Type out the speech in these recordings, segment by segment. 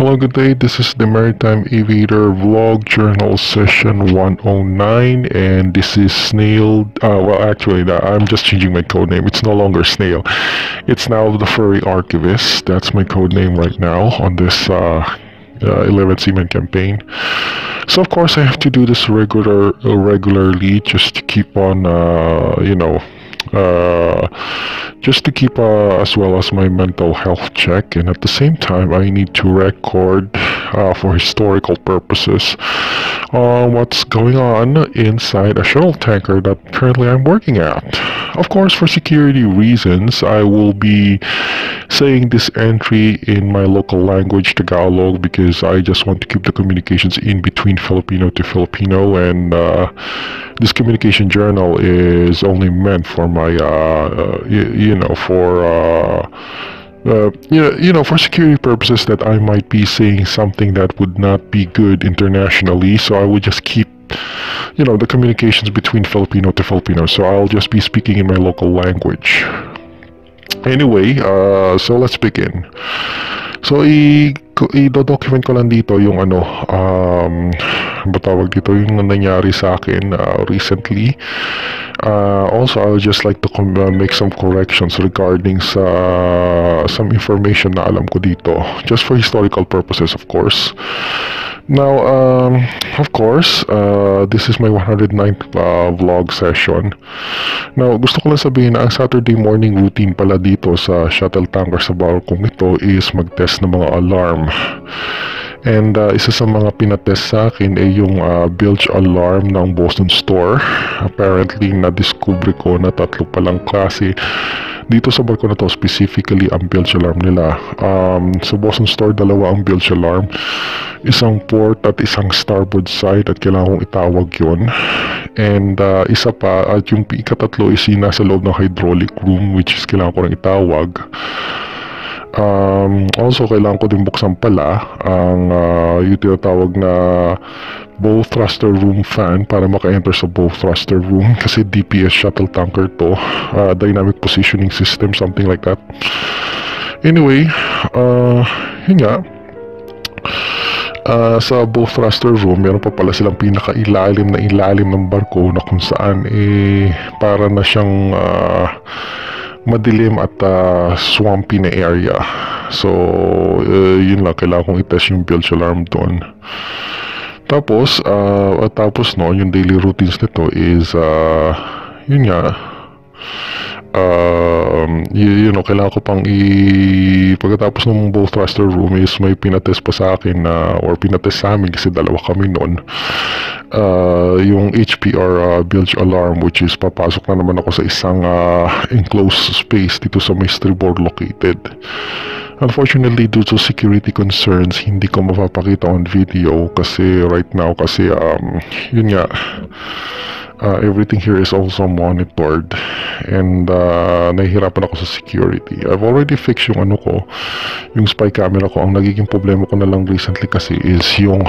Hello, good day. This is the Maritime Aviator Vlog Journal Session 109, and this is Snail. Well, actually, I'm just changing my code name. It's no longer Snail. It's now the Furry Archivist. That's my code name right now on this 11 Seaman campaign. So, of course, I have to do this regularly just to keep on, just to keep as well as my mental health check, and at the same time I need to record for historical purposes what's going on inside a shuttle tanker that currently I'm working at. Of course, for security reasons, I will be saying this entry in my local language, Tagalog, because I just want to keep the communications in between Filipino to Filipino, and this communication journal is only meant for my, for security purposes, that I might be saying something that would not be good internationally, so I would just keep the communications between Filipino to Filipino, so I'll just be speaking in my local language. Anyway, so let's begin. So, i-document ko lang dito yung batawag dito yung nangyari sa akin recently. Also, I would just like to make some corrections regarding some information na alam ko dito, just for historical purposes, of course. Now, of course, this is my 109th vlog session. Now, gusto ko lang sabihin na ang Saturday morning routine pala dito sa shuttle tanker sa barkong ito is mag-test ng mga alarm. And isa sa mga pinatest sa akin ay yung bilge alarm ng Boston Store. Apparently, na-discover ko na tatlo palang klase dito sa barko na to, specifically ang bilge alarm nila. Sa Boston Store, dalawa ang bilge alarm. Isang port at isang starboard side, at kailangan kong itawag yun. And isa pa, at yung ikatatlo is yung nasa loob ng hydraulic room, which is kailangan ko rin itawag. Also, kailangan ko din buksan pala ang yung tinatawag na bow thruster room fan para maka-enter sa bow thruster room, kasi DPS shuttle tanker to, dynamic positioning system, something like that. Anyway, yun nga, sa bow thruster room meron pa pala silang pinaka-ilalim ng barko na kung saan para na siyang madilim at swampy na area. So, yun lang, kailangan kong itest yung bilge alarm doon. Tapos, yung daily routines nito is, yun nga, kailangan ko pang pagkatapos ng bow thruster room is may pinatest pa sa akin or pinatest sa amin, kasi dalawa kami noon, yung HPR bilge alarm, which is papasok na naman ako sa isang enclosed space dito sa may starboard located. Unfortunately, due to security concerns, hindi ko mapapakita on video kasi right now, kasi yun nga, everything here is also monitored, and nahihirapan ako sa security. I've already fixed yung yung spy camera ko. Ang nagiging problema ko na lang recently kasi is yung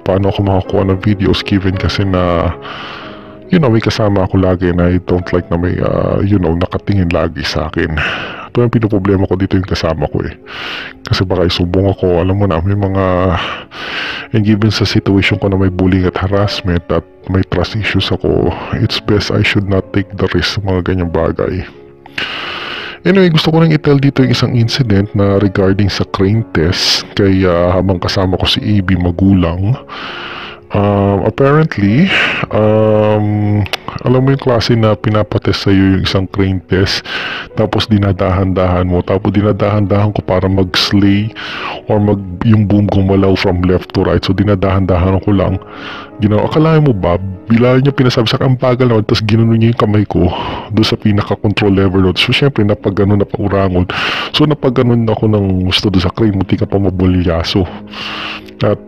paano ako makakuha ng videos, given kasi na may kasama ako lagi na I don't like na may nakatingin lagi sa akin. Ito yung pinoproblema ko dito, yung kasama ko kasi baka isubong ako, alam mo na, may mga, and given sa situation ko na may bullying at harassment at may trust issues ako, it's best I should not take the risk sa mga ganyang bagay. Anyway, gusto ko lang i-tell dito yung isang incident na regarding sa crane test, kaya habang kasama ko si AB Magulang. Apparently, alam mo yung klase na pinapatest sa'yo yung isang crane test, tapos dinadahan-dahan mo, tapos dinadahan-dahan ko para mag-slay or yung boom gumalaw from left to right, so dinadahan-dahan ko lang. Akalain mo ba, bila niya pinasabi sa ang bagal naman, tapos ginanon niya yung kamay ko doon sa pinaka-control lever doon. So syempre, napag-ganon, napaurangon. So napag-ganon ako ng gusto doon sa crane, munti ka pa mabulyaso. At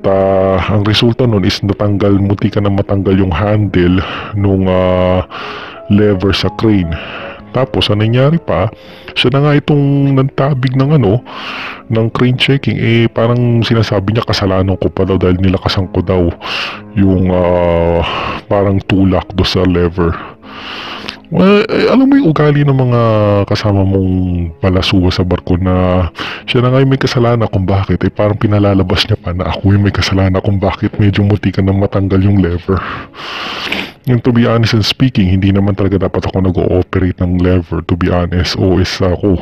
ang resulta nun is munti ka na matanggal yung handle nung lever sa crane. Tapos, ang nangyari pa, siya na nga itong nantabig ng crane checking, parang sinasabi niya kasalanan ko pa daw dahil nilakasan ko daw yung parang tulak do sa lever. Well, alam mo yung ugali ng mga kasama mong palasuwa sa barko na siya na nga yung may kasalanan kung bakit, parang pinalalabas niya pa na ako yung may kasalanan kung bakit medyo muntikan na matanggal yung lever. Yung to be honest and speaking, hindi naman talaga dapat ako nag-ooperate ng lever, to be honest, OS ako.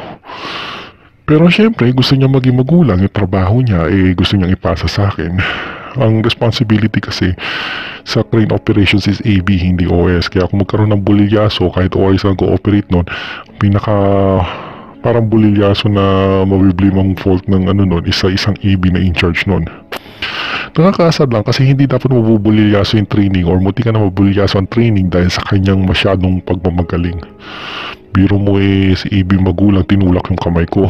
Pero syempre, gusto niya maging magulang, yung trabaho niya, gusto niyang ipasa sa akin. Ang responsibility kasi sa crane operations is AB, hindi OS. Kaya kung magkaroon ng bulilyaso, kahit OS ang go-operate nun, pinaka parang bulilyaso na mabiblame ang fault ng nun, isang AB na in charge nun. Nakakaasad lang kasi hindi dapat mabubulilyaso yung training or muti ka na mabulilyaso ang training dahil sa kanyang masyadong pagmamagaling. Biro mo si AB magulang, tinulak yung kamay ko.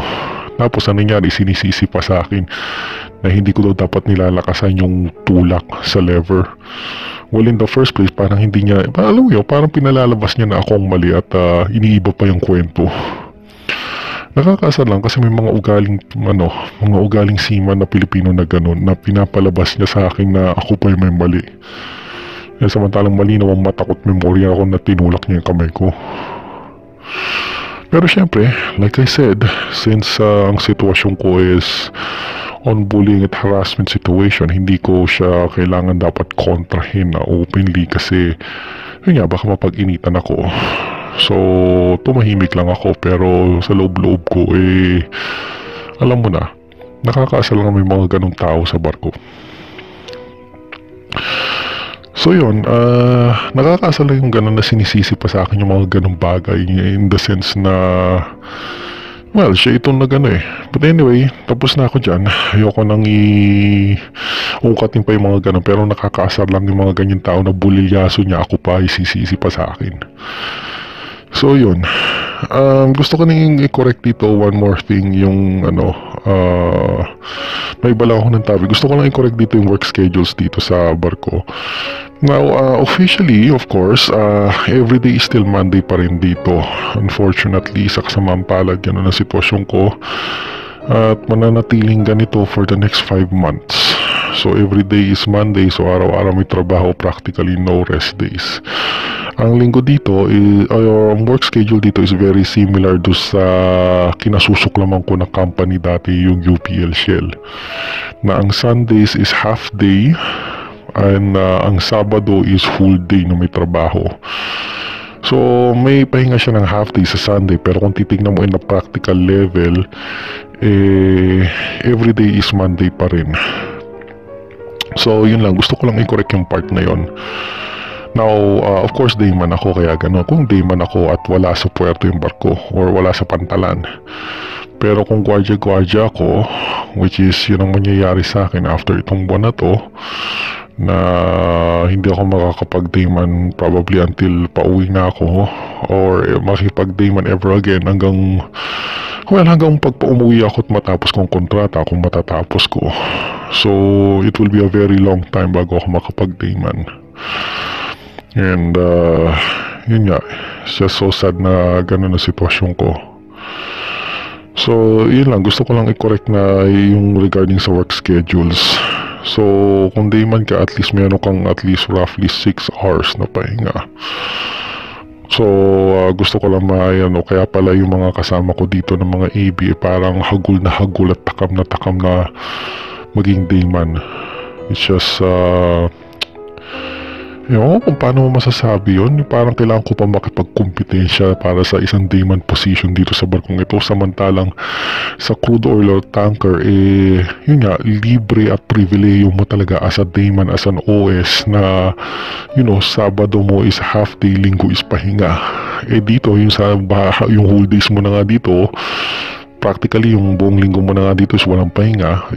Tapos ano nangyari, sinisisi pa sa akin na hindi ko daw dapat nilalakasan yung tulak sa lever. Well, in the first place, parang hindi niya, alam mo yun, parang pinalalabas niya na akong mali at iniiba pa yung kwento. Nakakaasar lang kasi may mga ugaling seaman na Pilipino na gano'n na pinapalabas niya sa akin na ako pa yung may mali. Samantalang malinaw ang mata ko't memorya ako na tinulak niya yung kamay ko. Pero syempre, like I said, since ang sitwasyon ko is on bullying at harassment situation, hindi ko siya kailangan dapat kontrahin na openly kasi yun nga, baka mapag-initan ako. So, tumahimik lang ako pero sa loob-loob ko alam mo na, nakakaasal lang may mga ganong tao sa barko. So yun, nakakaasal lang yung gano'n na sinisisi pa sa akin yung mga ganong bagay in the sense na, well, siya itong na gano'n But anyway, tapos na ako dyan. Ayoko nang ukatin pa yung mga gano'n pero nakakaasar lang yung mga ganyan tao na bulilyaso niya ako pa, isisisi pa sa akin. So yun, gusto ko nang i-correct dito one more thing yung may bala ako ng tabi. Gusto ko lang i-correct dito yung work schedules dito sa barko. Now, officially, of course, every day is still Monday pa rin dito. Unfortunately, sa kasamang palad yan na sitwasyon ko. At mananatiling ganito for the next 5 months. So, every day is Monday. So, araw-araw may trabaho, practically no rest days. Ang linggo dito, ang work schedule dito is very similar do sa kinasusuklaman ko na company dati, yung UPL Shell. Na ang Sundays is half day, and ang Sabado is full day na may trabaho. So, may pahinga siya ng half day sa Sunday, pero kung titignan mo in a practical level, every day is Monday pa rin. So, yun lang. Gusto ko lang i-correct yung part na yon. Now, of course, dayman ako, kaya gano'n. Kung dayman ako at wala sa puerto yung barko, or wala sa pantalan. Pero kung gwardiya-gwardiya ako, which is yun ang mangyayari sa akin after itong buwan na to, na hindi ako makakapag-dayman probably until pauwi na ako, or makipag-dayman ever again hanggang pagpa-umuwi ako at matapos kong kontrata kung matatapos ko. So, it will be a very long time bago ako makapag-dayman. And, yun nga, it's just so sad na gano'n na sitwasyon ko. So, yun lang, gusto ko lang i-correct na yung regarding sa work schedules. So, kung dayman ka, at least meron kang at least roughly 6 hours na pahinga. So, gusto ko lang kaya pala yung mga kasama ko dito ng mga AB parang hagul at takam na maging dayman. It's just, kung paano mo masasabi yun, parang kailangan ko pa makipagkompetensya para sa isang dayman position dito sa barkong ito, samantalang sa crude oil tanker, yun nga, libre at privileyo mo talaga as a dayman, as an OS na, Sabado mo is half day, Linggo is pahinga. Dito, yung whole days mo na nga dito, practically yung buong linggo mo na nga dito is walang pahinga,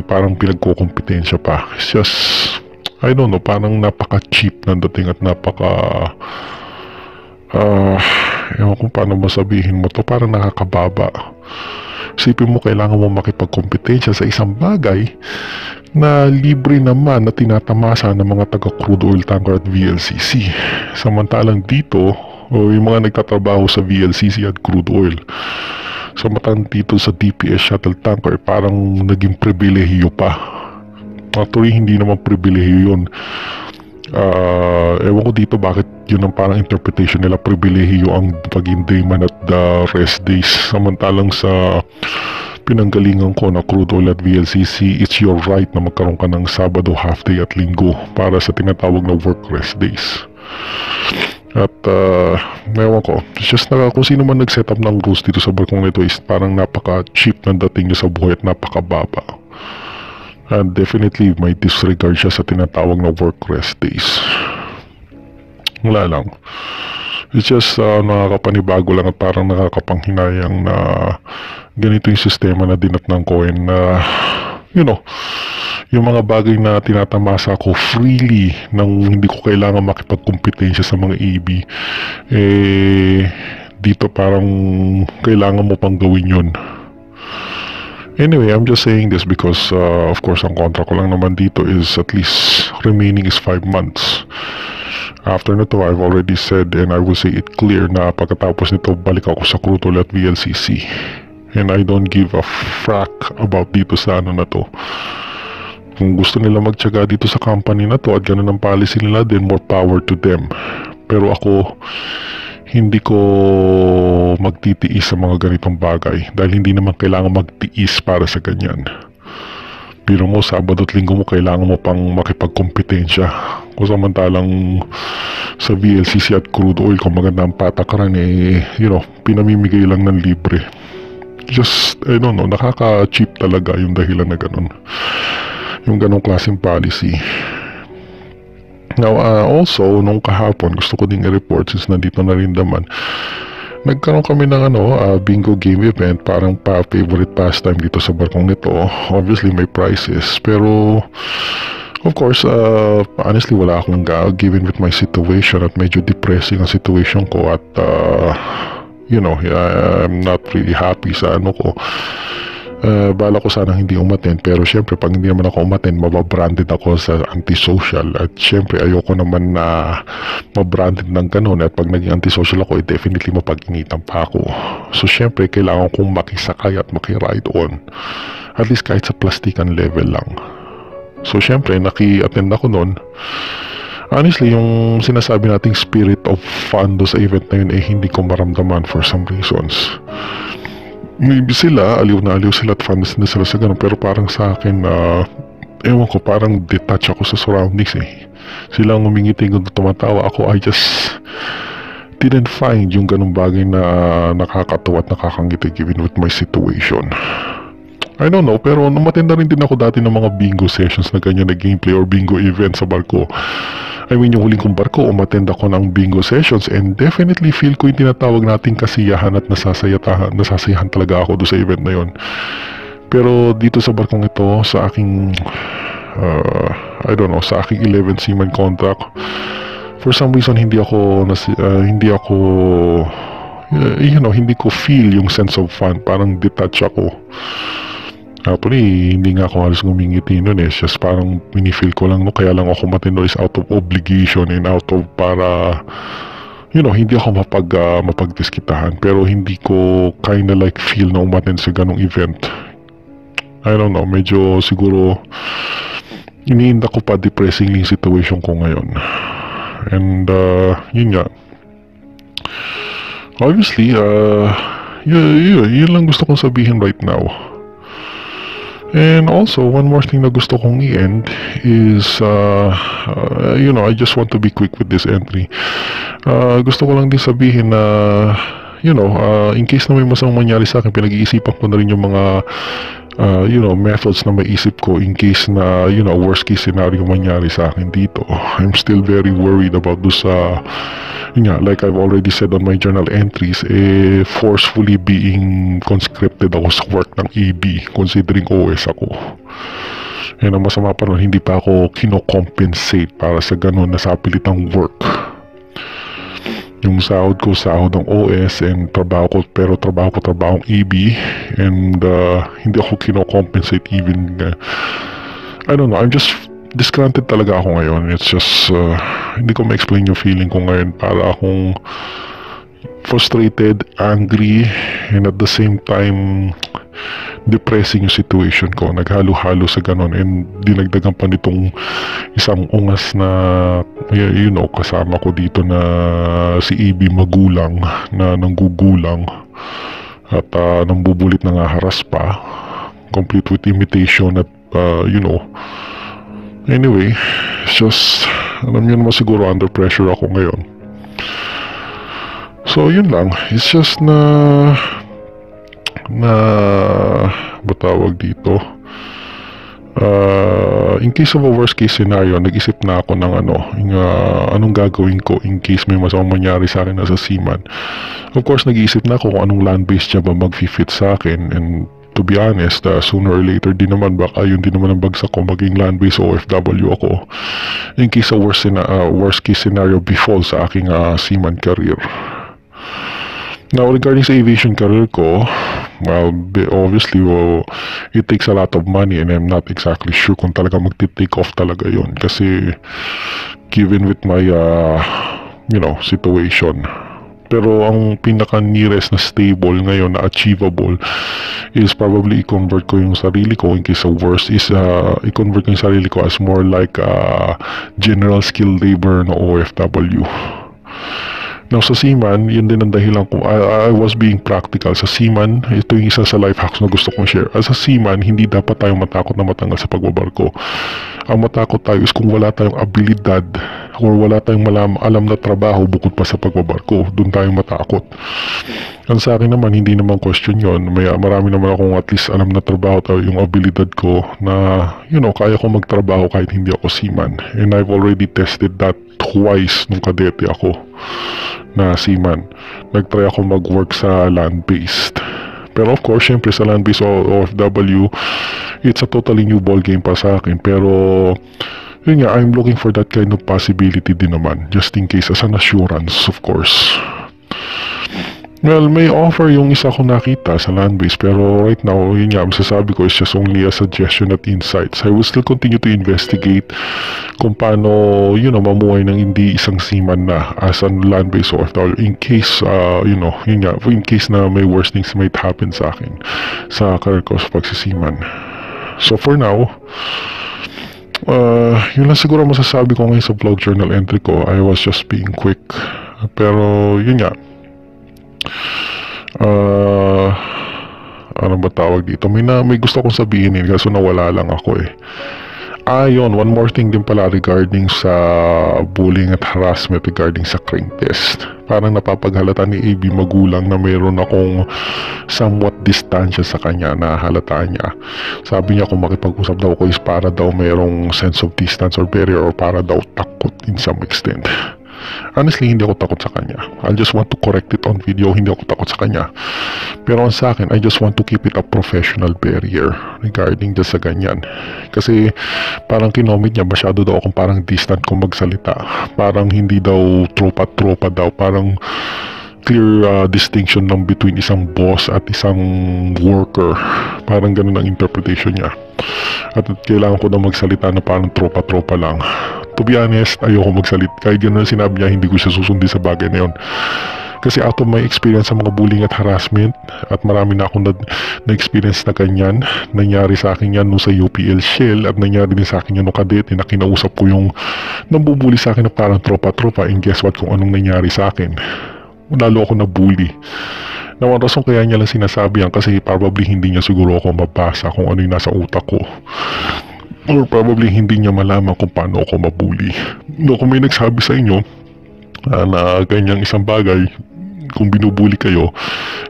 parang pinagkukompetensya pa. It's just, I don't know, parang napaka-cheap ng dating at ewan kung paano masabihin mo to, parang nakakababa. Isipin mo, kailangan mo makipagkompetensya sa isang bagay na libre naman na tinatamasa ng mga taga-crude oil tanker at VLCC. Samantalang dito, yung mga nagtatrabaho sa VLCC at crude oil, samantalang dito sa DPS shuttle tanker, parang naging pribilehiyo pa. Actually, hindi naman pribilehiyo yun. Ewan ko dito bakit yun ang parang interpretation nila, pribilehiyo ang paging dayman at the rest days. Samantalang sa pinanggalingan ko na crude oil at VLCC, it's your right na magkaroon ka ng Sabado, half day at Linggo para sa tinatawag na work rest days. At ewan ko, just kung sino man nag-set up ng rules dito sa barkong ito is parang napaka-cheap ng dating niya sa buhay at napaka-baba. And definitely may disregard siya sa tinatawag na work rest days. Wala lang. It's just nakakapanibago lang at parang nakakapanghinayang na ganito yung sistema na dinatnan ko, and yung mga bagay na tinatamasa ko freely nang hindi ko kailangan makipagkumpetensya sa mga EB, dito parang kailangan mo pang gawin yun. Anyway, I'm just saying this because of course ang contract ko lang naman dito is at least remaining is 5 months. After nito, I've already said and I will say it clear na pagkatapos nito balik ako sa crude oil at VLCC. And I don't give a frack about dito sa na to. Kung gusto nila magtiyaga dito sa company na to at ganun ang policy nila, then more power to them. Pero ako, hindi ko magtitiis sa mga ganitong bagay dahil hindi naman kailangan magtiis para sa ganyan. Pero mo, Sabado at Linggo mo kailangan mo pang makipagkompetensya. Kung samantalang sa VLCC at crude oil, kung maganda ang patakaran, pinamimigay lang ng libre. Just, I don't know, nakaka-cheap talaga yung dahilan na ganun. Yung ganong klaseng policy. Now, also, nung kahapon, gusto ko ding i-report since nandito na rin naman, nagkaroon kami ng bingo game event, parang favorite pastime dito sa barkong nito. Obviously may prizes, pero of course, honestly wala akong given with my situation at medyo depressing ang situation ko at I'm not really happy sa ko. Bala ko sanang hindi umattend, pero syempre pag hindi naman ako umattend, mababranded ako sa antisocial at syempre ayoko naman na mabranded ng ganun, at pag naging antisocial ako, definitely mapag-initan pa ako. So syempre kailangan kong makisakay at makiride on, at least kahit sa plastikan level lang. So syempre naki-attend ako nun. Honestly, yung sinasabi nating spirit of fun do sa event na yun hindi ko maramdaman for some reasons. Maybe sila, aliw na aliw sila at fans na sila sa ganun, pero parang sa akin, ewan ko, parang detach ako sa surroundings Sila ang umingiti kung tumatawa ako, I just didn't find yung ganung bagay na nakakatawa at nakakangiti given with my situation. I don't know, pero umattend na rin din ako dati ng mga bingo sessions na ganyan na gameplay or bingo event sa barko. I mean, yung huling kong barko, umattend ako ng bingo sessions and definitely feel ko yung tinatawag nating kasiyahan at nasasayahan talaga ako doon sa event na yon. Pero dito sa barkong ito, sa aking sa aking 11 seaman contract, for some reason hindi ko feel yung sense of fun. Parang detach ako. Actually, hindi nga ako halos ngumingiti nun It's just parang minifeel ko lang, kaya lang ako matino is out of obligation and out of para, hindi ako mapagdiskitahan. Pero hindi ko kinda like feel na umattend sa ganong event. I don't know, medyo siguro iniinda ko pa depressing yung situation ko ngayon. And yun nga. Obviously, yun lang gusto kong sabihin right now. And also, one more thing na gusto kong i-end is, I just want to be quick with this entry. Gusto ko lang din sabihin na, in case na may masamang mangyari sa akin, pinag-iisipan ko na rin yung mga, methods na maisip ko in case na, worst case scenario mangyari sa akin dito. I'm still very worried about this, like I've already said on my journal entries, forcefully being conscripted ako sa work ng EB, considering OS ako. And ang masama pa rin, hindi pa ako kino-compensate para sa ganun na sapilitang work. Yung sahod ko, sahod ng OS, and trabaho ng EB, and hindi ako kino-compensate even, I don't know, I'm just disgruntled talaga ako ngayon. It's just, hindi ko ma-explain yung feeling ko ngayon. Para akong frustrated, angry, and at the same time depressing yung situation ko. Naghalo-halo sa ganon, and dinagdagan pa nitong isang ungas na kasama ko dito na si AB magulang na nanggugulang at nambubulit na nga haras pa, complete with imitation at anyway, it's just, alam niyo naman siguro, under pressure ako ngayon. So yun lang, it's just na batawag dito, in case of a worst case scenario, nag-isip na ako ng anong gagawin ko in case may masamang mangyari sa akin as a seaman. Of course, nag-iisip na ako kung anong land base niya ba mag-fit sa akin, and to be honest, sooner or later din naman baka yun din naman ang bagsak ko, maging land base OFW ako in case of worst case scenario befall sa aking seaman career. Now, regarding sa aviation career ko, well, obviously, it takes a lot of money, and I'm not exactly sure kung talaga magti-take off talaga yun. Kasi, given with my, situation. Pero, ang pinaka-nearest na stable ngayon, na achievable, is probably i-convert ko yung sarili ko, in case of worst, is i-convert ko yung sarili ko as more like general skill labor na OFW. Now sa seaman, yun din ang dahilan ko. I was being practical. Sa seaman, ito yung isa sa life hacks na gusto kong share. As a seaman, hindi dapat tayong matakot na matanggal sa pagbabarko. Ang matakot tayo is kung wala tayong abilidad or wala tayong alam na trabaho bukod pa sa pagbabarko. Doon tayong matakot. Ang sa akin naman, hindi naman question yon. Marami naman akong at least alam na trabaho tayo, yung abilidad ko na, kaya ko magtrabaho kahit hindi ako seaman. And I've already tested that twice nung kadete ako na seaman. Nagtry ako mag-work sa land-based. Pero of course, syempre sa land-based OFW, it's a totally new ball game pa sa akin. Pero, yun nga, I'm looking for that kind of possibility din naman. Just in case, as an assurance, of course. Well, may offer yung isa ko nakita sa land-based, pero right now, yun nga, masasabi ko is just only a suggestion at insights. I will still continue to investigate kung paano, mamuhay ng hindi isang seaman na as a land-based OFW in case, yun nga, in case na may worst things might happen sa akin sa career ko sa pagsiseaman. So for now, yun lang siguro masasabi ko ngayon sa vlog journal entry ko. I was just being quick, pero yun nga, ano ba tawag dito, may gusto kong sabihin kaso nawala lang ako yun, one more thing din pala regarding sa bullying at harassment regarding sa crane test. Parang napapaghalata ni AB magulang na mayroon akong somewhat distansya sa kanya, na halata niya. Sabi niya kung makipag-usap daw ko is para daw mayroong sense of distance or barrier, or para daw takot in some extent. Honestly, hindi ako takot sa kanya. I just want to correct it on video. Hindi ako takot sa kanya. Pero sa akin, I just want to keep it a professional barrier regarding sa ganyan. Kasi parang kinomit niya, masyado daw akong parang distant kung magsalita. Parang hindi daw tropa-tropa daw. Parang clear distinction lang between isang boss at isang worker. Parang ganun ang interpretation niya. At kailangan ko na magsalita na parang tropa-tropa lang. To be honest, ayoko magsalita. Kahit gano'n sinabi niya, hindi ko siya susundin sa bagay na yun. Kasi out of my experience sa mga bullying at harassment, at marami na akong na-experience na ganyan, nangyari sa akin yan nung sa UPL Shell, at nangyari din sa akin yan nung kadete na kinausap ko yung nambubuli sa akin na parang tropa-tropa, and guess what kung anong nangyari sa akin. Lalo ako na-bully. Na ang rason kaya niya lang sinasabi yan kasi probably hindi niya siguro ako mabasa kung ano yung nasa utak ko. Or probably hindi niya malaman kung paano ako mabully. No, kung may nagsabi sa inyo na ganyang isang bagay, kung binubuli kayo,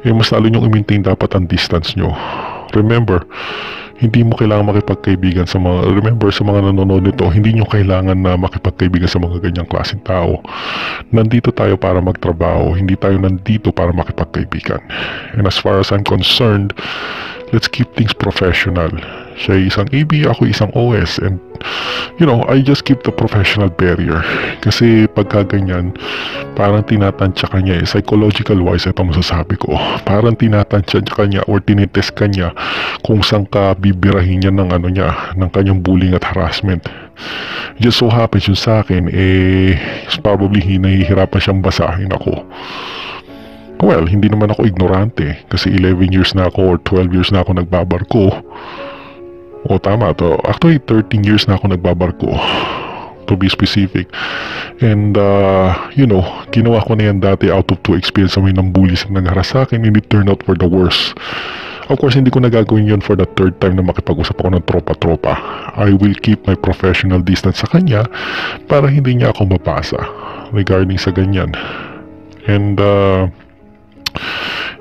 mas lalo niyong i-maintain dapat ang distance nyo. Remember, hindi mo kailangan makipagkaibigan sa mga, sa mga nanonood nito, hindi nyo kailangan na makipagkaibigan sa mga ganyang klaseng tao. Nandito tayo para magtrabaho, hindi tayo nandito para makipagkaibigan. And as far as I'm concerned, let's keep things professional. Siya isang AB, ako isang OS, and I just keep the professional barrier. Kasi pagka ganyan, parang tinatansya ka niya psychological wise, ito masasabi ko, parang tinatansya ka niya or tinitest ka niya kung saan ka bibirahin niya ng kanyang bullying at harassment. Just so happens yun sa akin, probably nahihirapan siyang basahin ako. Well, hindi naman ako ignorante kasi 11 years na ako or 12 years na ako nagbabarko. O tama to. Actually, 13 years na ako nagbabarko, to be specific. And, ginawa ko na yan dati out of 2 experience na may nambulis na nagharas sa akin and it turned out for the worst. Of course, hindi ko nagagawin yun for the 3rd time na makipag-usap ako ng tropa-tropa. I will keep my professional distance sa kanya para hindi niya ako mapasa regarding sa ganyan.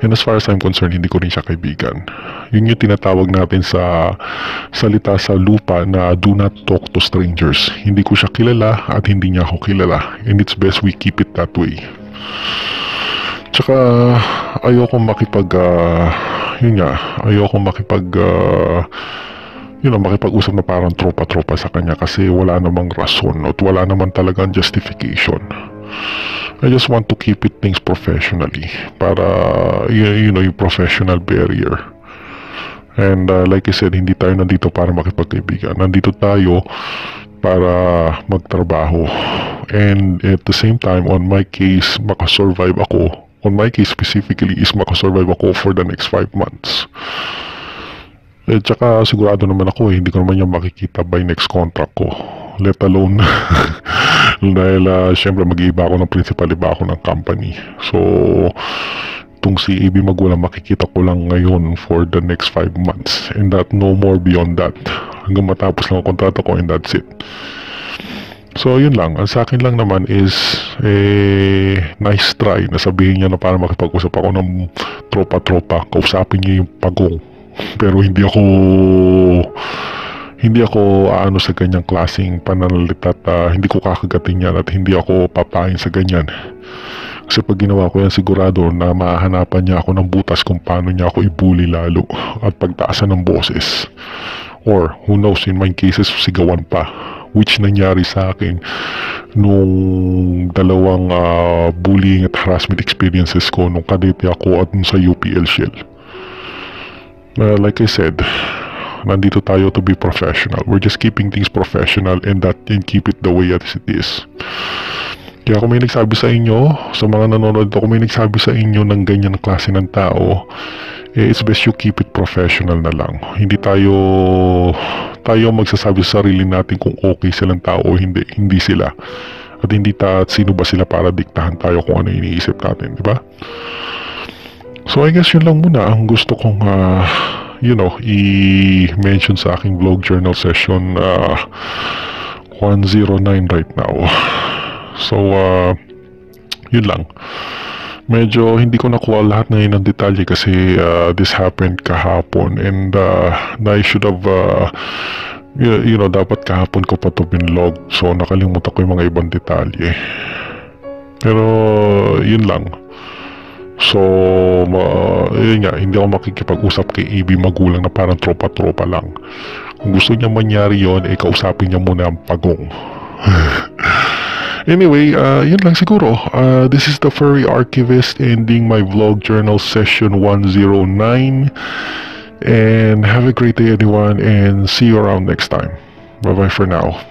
And as far as I'm concerned, hindi ko rin siya kaibigan. Yun yung tinatawag natin sa salita sa lupa na do not talk to strangers. Hindi ko siya kilala at hindi niya ako kilala. And it's best we keep it that way. Tsaka ayoko makipag-usap na parang tropa-tropa sa kanya kasi wala namang rason at wala naman talagang justification. I just want to keep it things professionally para yung professional barrier. And like I said, hindi tayo nandito para makipagkaibigan. Nandito tayo para magtrabaho. And at the same time, on my case, makasurvive ako. On my case specifically is makasurvive ako for the next 5 months. At saka sigurado naman ako hindi ko naman yung makikita by next contract ko. Let alone dahil syempre mag-iiba ako ng principal, iba ako ng company. So itong si AB Magulang makikita ko lang ngayon for the next 5 months and that no more beyond that. Hanggang matapos lang ang kontrata ko and that's it. So yun lang, ang sa akin lang naman is nice try na sabihin niya na para makipag-usap ako ng tropa-tropa, kausapin niya yung pagong. Pero hindi ako aano sa ganyang klaseng pananalita at hindi ko kakagatin yan at hindi ako papain sa ganyan. Kasi pag ginawa ko yan, sigurado na mahahanapan niya ako ng butas kung paano niya ako ibuli lalo at pagtaasan ng boses. Or who knows, in my cases, sigawan pa. Which nangyari sa akin nung dalawang bullying at harassment experiences ko nung kadete ako at nung sa UPL Shell. Like I said, nandito tayo to be professional. We're just keeping things professional and keep it the way as it is. Kaya kung may nagsabi sa inyo, sa mga nanonood, kung may nagsabi sa inyo ng ganyan klase ng tao, it's best you keep it professional na lang. Hindi tayo magsasabi sa sarili natin kung okay silang tao o hindi sila. At sino ba sila para diktahan tayo kung ano iniisip natin, di ba? So I guess yun lang muna ang gusto kong i-mention sa aking vlog journal session 109 right now. So yun lang. Medyo hindi ko nakuha lahat ng detalye kasi this happened kahapon and I should have dapat kahapon ko pa to binlog, so nakalimutan ko yung mga ibang detalye. Pero yun lang. So yun nga, hindi ako makikipag-usap kay AB Magulang na parang tropa-tropa lang. Kung gusto niya mangyari yun, kausapin niya muna ang pagong. Anyway, yun lang siguro. This is the Furry Archivist ending my vlog journal session 109. And have a great day everyone and see you around next time. Bye bye for now.